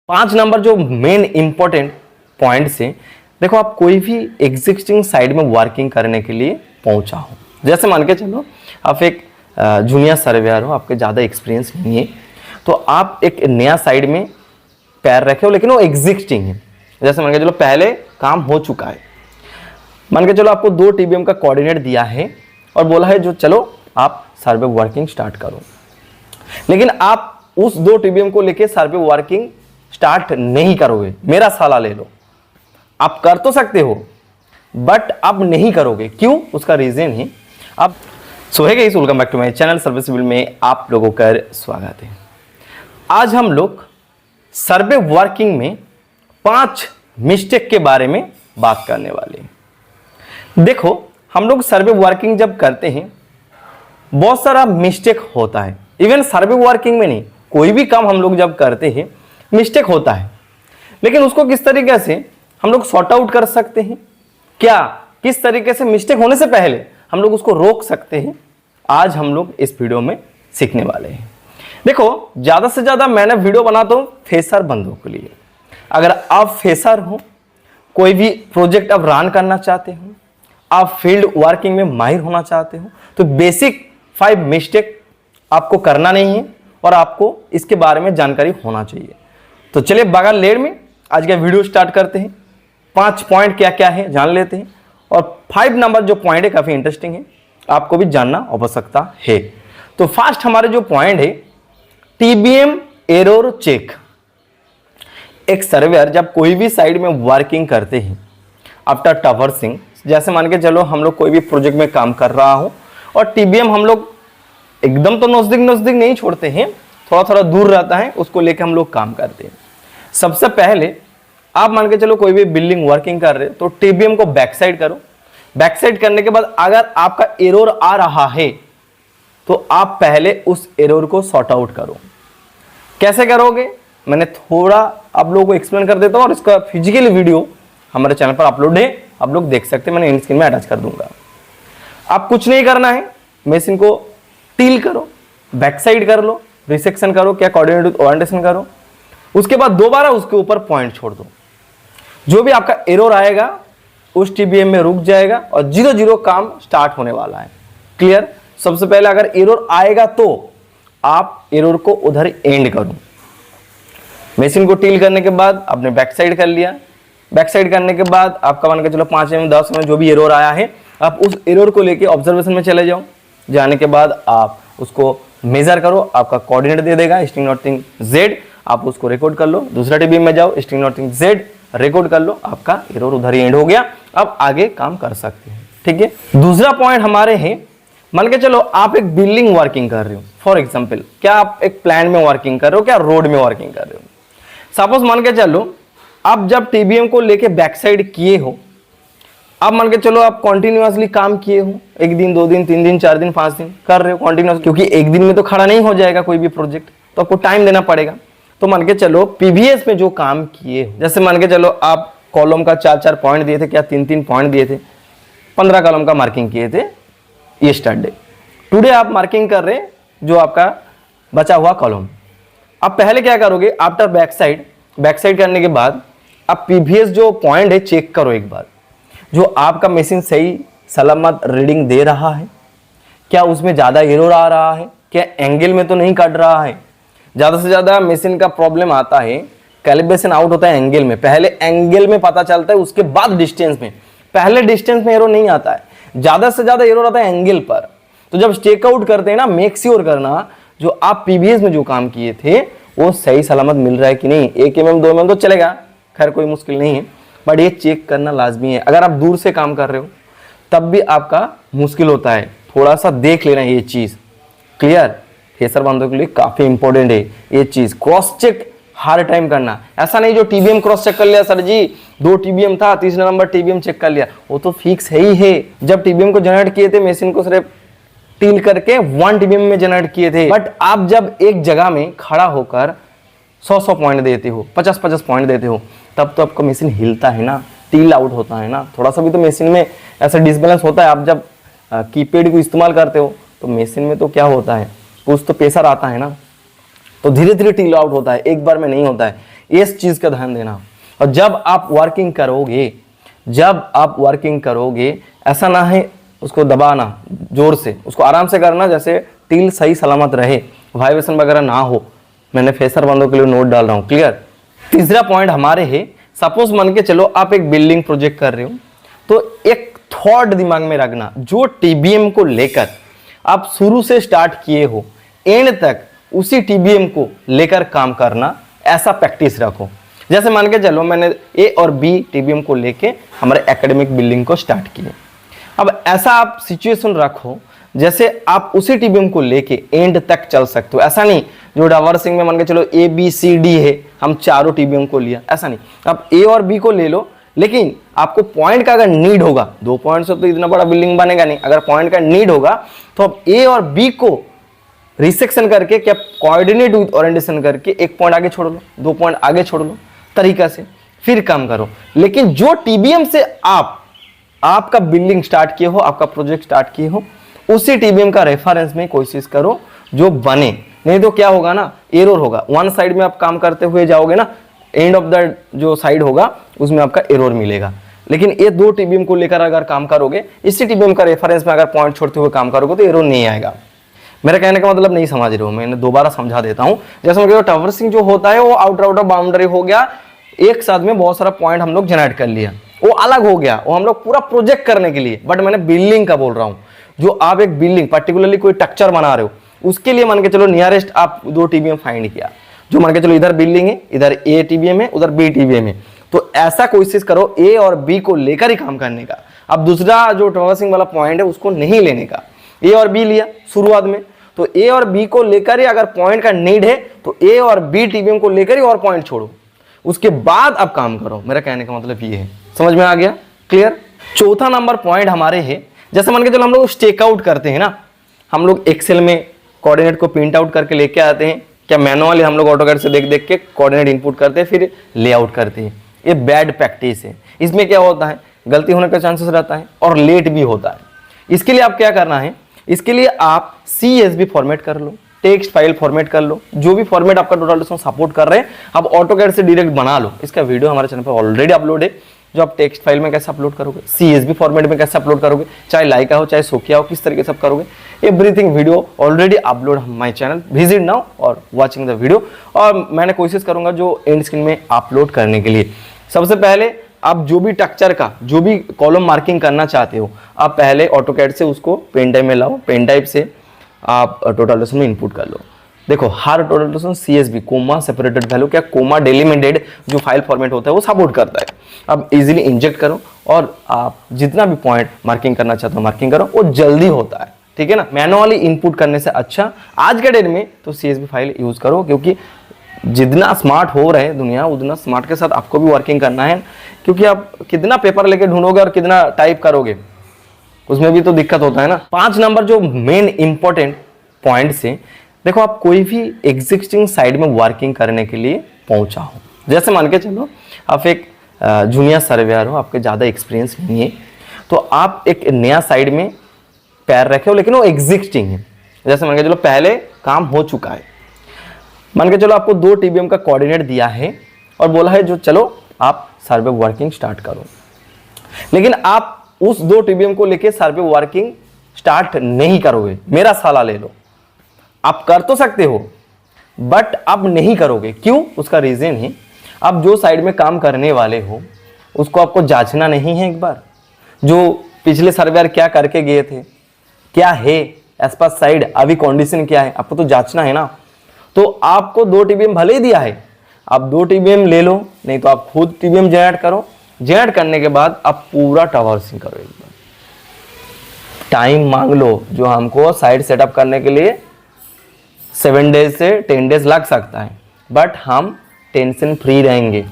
5 number जो main important point से देखो, आप कोई भी एग्जिस्टिंग साइड में वर्किंग करने के लिए पहुंचा हो, जैसे मान के चलो आप एक जूनियर सर्वेयर हो, आपके ज़्यादा एक्सपीरियंस नहीं है, तो आप एक नया साइड में पैर रखे हो, लेकिन वो एग्जिस्टिंग है। जैसे मान के चलो पहले काम हो चुका है, मान के चलो आपको 2 टीबीएम का कोऑर्डिनेट दिया है और बोला है जो चलो आप सर्वे वर्किंग स्टार्ट करो, लेकिन आप उस 2 टीबीएम को लेके सर्वे वर्किंग स्टार्ट नहीं करोगे। मेरा सलाह ले लो, आप कर तो सकते हो बट आप नहीं करोगे। क्यों? उसका रीजन है आप सोहेगा। इस welcome back to my channel survey civil में आप लोगों का स्वागत है। आज हम लोग सर्वे वर्किंग में 5 मिस्टेक के बारे में बात करने वाले हैं। देखो, हम लोग सर्वे वर्किंग जब करते हैं बहुत सारा मिस्टेक होता है। इवन सर्वे वर्किंग में नहीं, कोई भी काम हम लोग जब करते हैं मिस्टेक होता है, लेकिन उसको किस तरीके से हम लोग सॉर्ट आउट कर सकते हैं, क्या किस तरीके से मिस्टेक होने से पहले हम लोग उसको रोक सकते हैं, आज हम लोग इस वीडियो में सीखने वाले हैं। देखो, ज़्यादा से ज़्यादा मैंने वीडियो बनाता हूँ फ्रेशर बंदों के लिए। अगर आप फ्रेशर हो, कोई भी प्रोजेक्ट आप रन करना चाहते हो, आप फील्ड वर्किंग में माहिर होना चाहते हो, तो बेसिक 5 मिस्टेक आपको करना नहीं है और आपको इसके बारे में जानकारी होना चाहिए। तो चलिए बगैर लेट में आज का वीडियो स्टार्ट करते हैं। 5 पॉइंट क्या क्या है जान लेते हैं, और 5 नंबर जो पॉइंट है काफ़ी इंटरेस्टिंग है, आपको भी जानना आवश्यकता है। तो फर्स्ट हमारे जो पॉइंट है, टीबीएम एरर चेक। एक सर्वेयर जब कोई भी साइड में वर्किंग करते हैं आफ्टर ट्रैवर्सिंग, जैसे मान के चलो हम लोग कोई भी प्रोजेक्ट में काम कर रहा हो और टीबीएम हम लोग एकदम तो नजदीक नहीं छोड़ते हैं, थोड़ा थोड़ा दूर रहता है, उसको लेकर हम लोग काम करते हैं। सबसे पहले आप मान के चलो कोई भी बिल्डिंग वर्किंग कर रहे हो तो टीबीएम को बैक साइड करो। बैक साइड करने के बाद अगर आपका एरर आ रहा है तो आप पहले उस एरर को सॉर्ट आउट करो। कैसे करोगे मैंने थोड़ा आप लोगों को एक्सप्लेन कर देता हूं, और इसका फिजिकली वीडियो हमारे चैनल पर अपलोड है, आप लोग देख सकते हैं, मैंने इन स्क्रीन में अटैच कर दूंगा। आप कुछ नहीं करना है, मशीन को टील करो, बैक साइड कर लो, रिसेक्शन करो, क्या कोऑर्डिनेट ओरिएंटेशन करो, उसके बाद दोबारा उसके ऊपर पॉइंट छोड़ दो। जो भी आपका एरर आएगा उस टीबीएम में रुक जाएगा और 0-0 काम स्टार्ट होने वाला है। क्लियर? सबसे पहले अगर एरर आएगा तो आप एरर को उधर एंड करो। मशीन को टील करने के बाद आपने बैक साइड कर लिया। बैक साइड करने के बाद आपका मान के चलो 5 mm 10 mm जो भी एरर आया है, आप उस एरर को लेके ऑब्जर्वेशन में चले जाओ। जाने के बाद आप उसको मेजर करो, आपका कोऑर्डिनेट दे देगा स्ट्रिंग नॉटिंग Z, आप उसको रिकॉर्ड कर लो। दूसरा टीबीएम में जाओ, स्ट्रिंग नॉटिंग Z रिकॉर्ड कर लो, आपका एरर उधर ही एंड हो गया। अब आगे काम कर सकते हैं। ठीक है। दूसरा पॉइंट हमारे हैं, मान के चलो आप एक बिल्डिंग वर्किंग कर रहे हो, फॉर एग्जांपल क्या आप एक प्लान में वर्किंग कर रहे हो, क्या रोड में वर्किंग कर रहे हो। सपोज मान के चलो आप जब टीबीएम को लेके बैक साइड किए हो, आप मान के चलो आप कॉन्टिन्यूसली काम किए हो, 1 दिन 2 दिन 3 दिन 4 दिन 5 दिन कर रहे हो कॉन्टिन्यूस, क्योंकि एक दिन में तो खड़ा नहीं हो जाएगा कोई भी प्रोजेक्ट, तो आपको टाइम देना पड़ेगा। तो मान के चलो पीवीएस में जो काम किए हो, जैसे मान के चलो आप कॉलम का 4-4 पॉइंट दिए थे, क्या 3-3 पॉइंट दिए थे, 15 कॉलम का मार्किंग किए थे यस्टरडे। टुडे आप मार्किंग कर रहे जो आपका बचा हुआ कॉलम। अब पहले क्या करोगे, आफ्टर बैक साइड करने के बाद आप पीवीएस जो पॉइंट है चेक करो एक बार, जो आपका मशीन सही सलामत रीडिंग दे रहा है, क्या उसमें ज़्यादा एरर आ रहा है, क्या एंगल में तो नहीं कट रहा है। ज़्यादा से ज़्यादा मशीन का प्रॉब्लम आता है, कैलिब्रेशन आउट होता है एंगल में, पहले एंगल में पता चलता है, उसके बाद डिस्टेंस में। पहले डिस्टेंस में एरर नहीं आता है, ज़्यादा से ज़्यादा एरर आता है एंगल पर। तो जब चेकआउट करते हैं ना, मेक श्योर करना जो आप पीवीएस में जो काम किए थे वो सही सलामत मिल रहा है कि नहीं। 1 mm 2 mm तो चलेगा, खैर कोई मुश्किल नहीं है, बट ये चेक करना लाजमी है। अगर आप दूर से काम कर रहे हो तब भी आपका मुश्किल होता है, थोड़ा सा देख लेना ये चीज़। क्लियर? फ्रेशर बंदों के लिए काफ़ी इंपॉर्टेंट है ये चीज़, क्रॉस चेक हर टाइम करना। ऐसा नहीं जो टीबीएम क्रॉस चेक कर लिया, सर जी 2 टीबीएम था, तीसरा नंबर टीबीएम चेक कर लिया, वो तो फिक्स है ही है। जब टीबीएम को जनरेट किए थे मशीन को सिर्फ टील करके 1 टीबीएम में जनरेट किए थे, बट आप जब एक जगह में खड़ा होकर 100 पॉइंट देते हो, 50 पॉइंट देते हो, तब तो आपका मशीन हिलता है ना, टील आउट होता है ना, थोड़ा सा भी तो मशीन में ऐसा डिसबैलेंस होता है। आप जब कीपैड को इस्तेमाल करते हो तो मशीन में तो क्या होता है, कुछ तो प्रेशर आता है ना, तो धीरे धीरे टील आउट होता है, एक बार में नहीं होता है। इस चीज का ध्यान देना। और जब आप वर्किंग करोगे ऐसा ना है उसको दबाना जोर से, उसको आराम से करना, जैसे टील सही सलामत रहे, वाइब्रेशन वगैरह ना हो। मैंने फेसर बंदों के लिए नोट डाल रहा हूं, क्लियर। तीसरा पॉइंट हमारे है, सपोज मान के चलो आप एक बिल्डिंग प्रोजेक्ट कर रहे हो, तो एक थॉट दिमाग में रखना, जो टीबीएम को लेकर आप शुरू से स्टार्ट किए हो एंड तक उसी टीबीएम को लेकर काम करना, ऐसा प्रैक्टिस रखो। जैसे मान के चलो मैंने ए और बी टीबीएम को लेके हमारे एकेडमिक बिल्डिंग को स्टार्ट किए। अब ऐसा आप सिचुएशन रखो जैसे आप उसी टीबीएम को लेके एंड तक चल सकते हो। ऐसा नहीं जो डाइवर्सिंग में मान के चलो ए बी सी डी है, हम चारों टीबीएम को लिया, ऐसा नहीं। आप ए और बी को ले लो, लेकिन आपको पॉइंट का अगर नीड होगा, 2 पॉइंट से तो इतना बड़ा बिल्डिंग बनेगा नहीं, अगर पॉइंट का नीड होगा तो आप ए और बी को रिसेक्शन करके, क्या कोऑर्डिनेट विद ओरिएंटेशन करके 1 पॉइंट आगे छोड़ लो, 2 पॉइंट आगे छोड़ लो, तरीका से फिर काम करो। लेकिन जो टीबीएम से आपका बिल्डिंग स्टार्ट किए हो, आपका प्रोजेक्ट स्टार्ट किए हो, उसी टीबीएम का रेफरेंस में कोशिश करो जो बने। नहीं तो क्या होगा ना, एरर होगा। वन साइड में आप काम करते हुए जाओगे ना, एंड ऑफ द जो साइड होगा उसमें आपका एरर मिलेगा। लेकिन ये 2 टीबीएम को लेकर अगर काम करोगे, इसी टीबीएम का रेफरेंस में अगर पॉइंट छोड़ते हुए काम करोगे तो एरर नहीं आएगा। मेरा कहने का मतलब नहीं समझ रहे हो, मैंने दोबारा समझा देता हूं। जैसे मैं टावरसिंग जो होता है वो आउटर बाउंड्री हो गया, एक साथ में बहुत सारा पॉइंट हम लोग जनरेट कर लिया, वो अलग हो गया, वो हम लोग पूरा प्रोजेक्ट करने के लिए। बट मैंने बिल्डिंग का बोल रहा हूं, जो आप एक बिल्डिंग पर्टिकुलरली कोई स्ट्रक्चर बना रहे हो, उसके लिए मान के चलो नियरेस्ट आप 2 टीबीएम फाइंड किया, जो मान के चलो इधर बिल्डिंग है, इधर ए टीबीएम है, उधर बी टीबीएम है, तो ऐसा कोशिश करो ए और बी को लेकर ही काम करने का। अब दूसरा जो ट्रैवर्सिंग वाला पॉइंट है उसको नहीं लेने का। ए और बी लिया शुरुआत में, तो ए और बी को लेकर ही अगर पॉइंट का नीड है तो ए और बी टीबीएम को लेकर ही और पॉइंट छोड़ो, उसके बाद अब काम करो। मेरा कहने का मतलब ये है, समझ में आ गया, क्लियर। चौथा नंबर पॉइंट हमारे है, जैसे मान के चलो हम लोग स्टेक आउट करते हैं ना, हम लोग एक्सेल में कोऑर्डिनेट को प्रिंट आउट करके लेके आते हैं, क्या मैनुअली हम लोग ऑटोकैड से देख देख के कोऑर्डिनेट इनपुट करते हैं, फिर लेआउट करते हैं। ये बैड प्रैक्टिस है। इसमें क्या होता है, गलती होने का चांसेस रहता है और लेट भी होता है। इसके लिए आप क्या करना है, इसके लिए आप CSV फॉर्मेट कर लो, टेक्स्ट फाइल फॉर्मेट कर लो, जो भी फॉर्मेट आपका टोटल सपोर्ट कर रहे हैं आप ऑटोकैड से डायरेक्ट बना लो। इसका वीडियो हमारे चैनल पर ऑलरेडी अपलोड है, जो आप टेक्स्ट फाइल में कैसे अपलोड करोगे, CSV फॉर्मेट में कैसे अपलोड करोगे, चाहे लाइका हो चाहे सोकिया हो, किस तरीके से आप करोगे, everything video already upload my channel, visit now और वाचिंग द वीडियो। और मैंने कोशिश करूंगा जो एंड स्क्रीन में अपलोड करने के लिए। सबसे पहले आप जो भी स्ट्रक्चर का जो भी कॉलम मार्किंग करना चाहते हो, आप पहले ऑटोकैड से उसको पेन टाइप में लाओ, पेन टाइप से आप टोटल में इनपुट कर लो। देखो हर total CSV comma separated value, क्या कोमा डेलिमिटेड जो फाइल फॉर्मेट होता है वो सपोर्ट करता है। अब इजीली इंजेक्ट करो और आप जितना भी पॉइंट मार्किंग करना चाहते हो मार्किंग करो, वो जल्दी होता है, ठीक है ना। मैनुअली इनपुट करने से अच्छा आज के डेट में तो CSV फाइल यूज करो, क्योंकि जितना स्मार्ट हो रहे हैं दुनिया, उतना स्मार्ट के साथ आपको भी वर्किंग करना है। क्योंकि आप कितना पेपर लेके ढूंढोगे और कितना टाइप करोगे, उसमें भी तो दिक्कत होता है ना। 5 नंबर जो मेन इंपॉर्टेंट पॉइंट से, देखो आप कोई भी एग्जिस्टिंग साइड में वर्किंग करने के लिए पहुंचा हो, जैसे मान के चलो आप एक जूनियर सर्वेयर हो, आपके ज़्यादा एक्सपीरियंस नहीं है, तो आप एक नया साइड में पैर रखे हो, लेकिन वो एग्जिस्टिंग है। जैसे मान के चलो पहले काम हो चुका है, मान के चलो आपको 2 टीबीएम का कोऑर्डिनेट दिया है और बोला है जो चलो आप सर्वे वर्किंग स्टार्ट करो, लेकिन आप उस 2 टीबीएम को लेके सर्वे वर्किंग स्टार्ट नहीं करोगे। मेरा सलाह ले लो, आप कर तो सकते हो बट आप नहीं करोगे। क्यों? उसका रीजन है, आप जो साइड में काम करने वाले हो उसको आपको जांचना नहीं है एक बार, जो पिछले सर्वेयर क्या करके गए थे, क्या है एसपास साइड, अभी कंडीशन क्या है, आपको तो जांचना है ना। तो आपको 2 टीबीएम भले ही दिया है, आप 2 टीबीएम ले लो, नहीं तो आप खुद टीबीएम जनरेट करो। जनरेट करने के बाद आप पूरा ट्रैवर्सिंग करो। एक बार टाइम मांग लो, जो हमको साइड सेटअप करने के लिए 7 डेज से 10 डेज लग सकता है, बट हम टेंशन फ्री रहेंगे।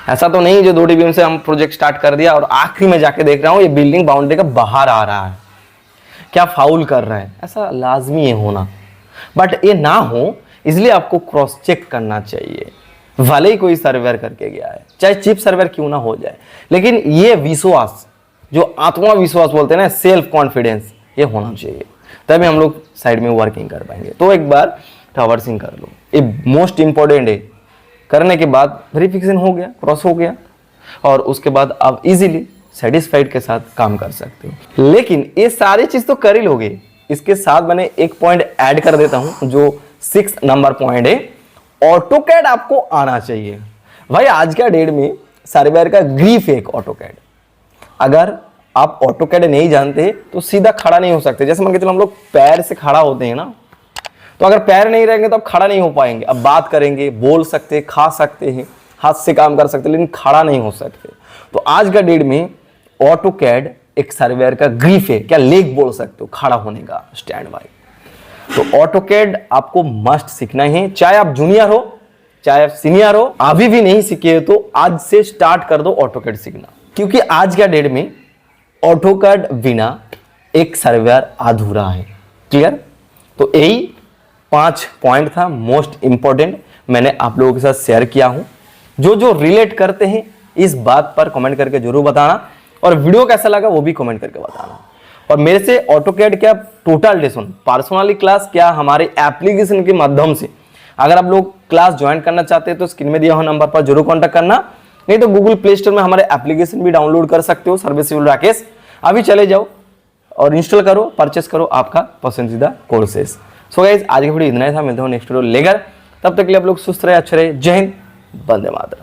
ऐसा तो नहीं जो 2 टीबीएम से हम प्रोजेक्ट स्टार्ट कर दिया और आखिरी में जाके देख रहा हूं ये बिल्डिंग बाउंड्री का बाहर आ रहा है, क्या फाउल कर रहा है, ऐसा लाजमी है होना। बट ये ना हो इसलिए आपको क्रॉस चेक करना चाहिए, भले ही कोई सर्वेयर करके गया है, चाहे चीप सर्वेयर क्यों ना हो जाए, लेकिन ये विश्वास जो आत्मविश्वास बोलते हैं ना, सेल्फ कॉन्फिडेंस, ये होना चाहिए, तभी हम लोग साइड में वर्किंग कर पाएंगे। तो एक बार ट्रैवर्सिंग कर लो, ये मोस्ट इंपॉर्टेंट है, करने के बाद वेरिफिकेशन हो गया, क्रॉस हो गया, और उसके बाद आप इजीली सेटिस्फाइड के साथ काम कर सकते हो। लेकिन ये सारी चीज तो कर ही लोगे, इसके साथ मैंने एक पॉइंट ऐड कर देता हूं जो 6 नंबर पॉइंट है, ऑटोकैड आपको आना चाहिए। भाई आज का डेट में सर्वेयर का ग्रीफ है ऑटोकैड। अगर आप ऑटोकैड नहीं जानते तो सीधा खड़ा नहीं हो सकते। जैसे मान के चलो हम लोग पैर से खड़ा होते हैं ना, तो अगर पैर नहीं रहेंगे तो आप खड़ा नहीं हो पाएंगे। अब बात करेंगे, बोल सकते, खा सकते हैं, हाथ से काम कर सकते, लेकिन खड़ा नहीं हो सकते। तो आज का डेट में ऑटोकैड एक सर्वेयर का ग्रीफ है, क्या लेग बोल सकते हो, खड़ा होने का, स्टैंड बाय। तो ऑटोकैड आपको मस्ट सीखना है, चाहे आप जूनियर हो चाहे आप सीनियर हो। अभी भी नहीं सीखे तो आज से स्टार्ट कर दो ऑटोकैड सीखना, क्योंकि आज का डेट में ऑटोकैड बिना एक सर्वेयर अधूरा है। क्लियर? तो यही 5 पॉइंट था मोस्ट इंपॉर्टेंट, मैंने आप लोगों के साथ शेयर किया हूं। जो जो रिलेट करते हैं इस बात पर कमेंट करके जरूर बताना, और वीडियो कैसा लगा वो भी कमेंट करके बताना। और मेरे से ऑटोकैड क्या टोटल लेसन, पर्सनली क्लास क्या हमारे एप्लीकेशन के माध्यम से, अगर आप लोग क्लास ज्वाइन करना चाहते हैं तो स्क्रीन में दिया हुआ नंबर पर जरूर कॉन्टैक्ट करना, नहीं तो गूगल प्ले स्टोर में हमारे एप्लीकेशन भी डाउनलोड कर सकते हो, सर्विसिबल राकेश। अभी चले जाओ और इंस्टॉल करो, परचेस करो आपका पसंदीदा कोर्सेस। सो गाइस आज की वीडियो इतना ही था, मिलते हो नेक्स्ट वीडियो लेकर, तब तक के लिए आप लोग सुस्त रहे, अच्छे रहे। जय हिंद, वंदे मातरम।